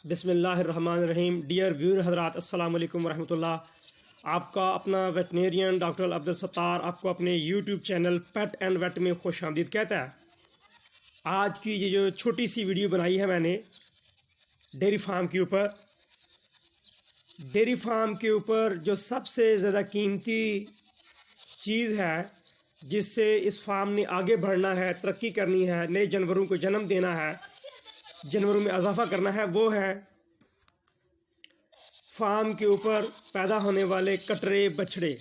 बिस्मिल्लाहिर्रहमानिर्रहीम। Dear viewer हज़रात, अस्सलाम वालेकुम रहमतुल्लाह। आपका अपना वेटनेरियन डॉक्टर अब्दुल सत्तार आपको अपने YouTube channel pet and vet में खुश आमदीद कहता है। आज की ये जो छोटी सी वीडियो बनाई है मैंने डेयरी फार्म के ऊपर, डेयरी फार्म के ऊपर जो सबसे ज़्यादा कीमती चीज़ है जिससे इस फार्म ने आगे बढ़ना है, तरक्की करनी है, नए जानवरों को जन्म देना है, जानवरों में इजाफा करना है, वो है फार्म के ऊपर पैदा होने वाले कटरे बछड़े।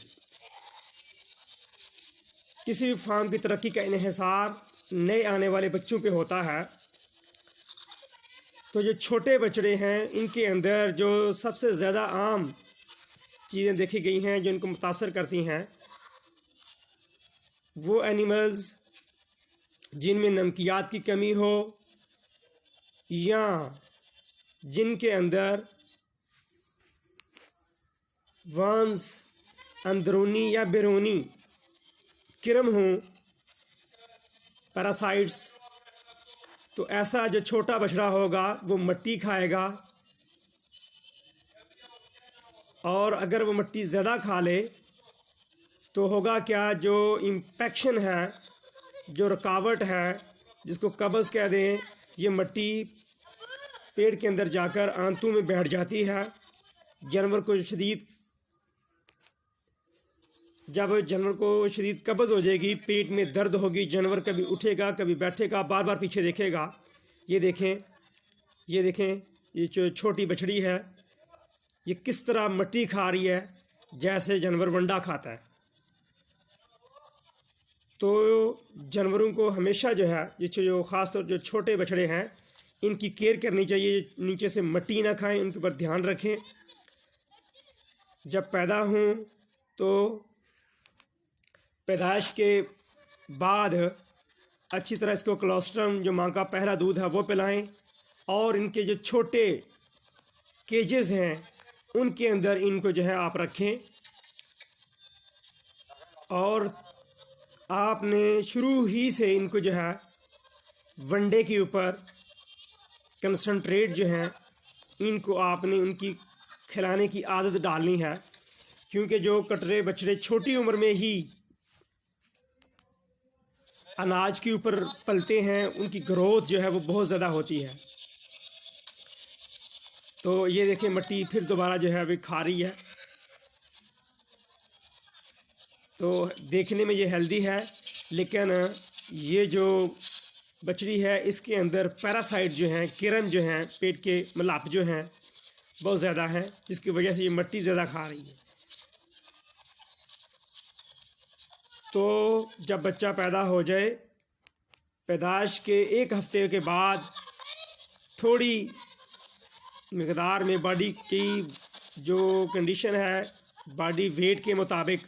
किसी भी फार्म की तरक्की का इन्हिसार नए आने वाले बच्चों पे होता है। तो जो छोटे बछड़े हैं इनके अंदर जो सबसे ज़्यादा आम चीज़ें देखी गई हैं जो इनको मुतासर करती हैं, वो एनिमल्स जिनमें नमकियात की कमी हो या जिनके अंदर वर्म्स अंदरूनी या बैरूनी किरम हों, पैरासाइट्स। तो ऐसा जो छोटा बछड़ा होगा वो मिट्टी खाएगा, और अगर वो मिट्टी ज़्यादा खा ले तो होगा क्या, जो इन्फेक्शन है, जो रुकावट है, जिसको कब्ज़ कह दें, ये मिट्टी पेट के अंदर जाकर आंतों में बैठ जाती है। जब जानवर को शदीद कब्ज़ हो जाएगी, पेट में दर्द होगी, जानवर कभी उठेगा कभी बैठेगा, बार बार पीछे देखेगा। ये देखें ये जो छोटी बछड़ी है ये किस तरह मिट्टी खा रही है, जैसे जानवर वंडा खाता है। तो जानवरों को हमेशा जो है, जो ख़ासतौर जो छोटे बछड़े हैं, इनकी केयर करनी चाहिए। नीचे से मिट्टी ना खाएं, उनके ऊपर ध्यान रखें। जब पैदा हों तो पैदाइश के बाद अच्छी तरह इसको कोलोस्ट्रम, जो माँ का पहला दूध है, वो पिलाएं। और इनके जो छोटे केजेस हैं उनके अंदर इनको जो है आप रखें। और आपने शुरू ही से इनको जो है वनडे के ऊपर कंसंट्रेट जो है इनको आपने उनकी खिलाने की आदत डालनी है, क्योंकि जो कटरे बछड़े छोटी उम्र में ही अनाज के ऊपर पलते हैं, उनकी ग्रोथ जो है वो बहुत ज़्यादा होती है। तो ये देखें मिट्टी फिर दोबारा जो है अभी खा रही है। तो देखने में ये हेल्दी है, लेकिन ये जो बछड़ी है इसके अंदर पैरासाइट जो हैं, किरण जो हैं, पेट के मलाप जो हैं बहुत ज़्यादा हैं, जिसकी वजह से ये मिट्टी ज़्यादा खा रही है। तो जब बच्चा पैदा हो जाए, पैदाइश के 1 हफ्ते के बाद थोड़ी मिकदार में बॉडी की जो कंडीशन है, बॉडी वेट के मुताबिक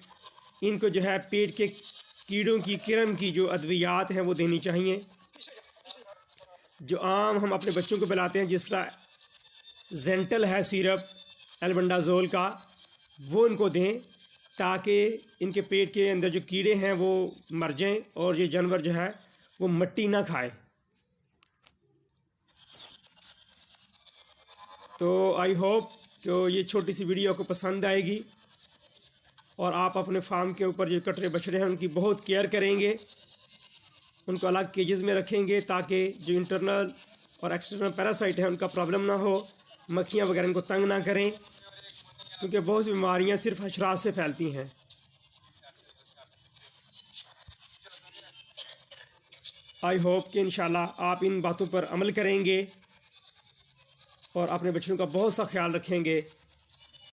इनको जो है पेट के कीड़ों की किरण की जो अद्वियात हैं वो देनी चाहिए। जो आम हम अपने बच्चों को पिलाते हैं, जिस तरह जेंटल है सिरप एल्बेंडाजोल का, वो इनको दें ताकि इनके पेट के अंदर जो कीड़े हैं वो मर जाएं और ये जानवर जो है वो मिट्टी ना खाए। तो आई होप कि ये छोटी सी वीडियो आपको पसंद आएगी और आप अपने फार्म के ऊपर जो कटरे बछड़े हैं उनकी बहुत केयर करेंगे, उनको अलग केजेस में रखेंगे ताकि जो इंटरनल और एक्सटर्नल पैरासाइट है उनका प्रॉब्लम ना हो, मक्खियाँ वगैरह इनको तंग ना करें, क्योंकि बहुत सी बीमारियाँ सिर्फ हशरात से फैलती हैं। आई होप कि इंशाल्लाह आप इन बातों पर अमल करेंगे और अपने बच्चों का बहुत सा ख्याल रखेंगे।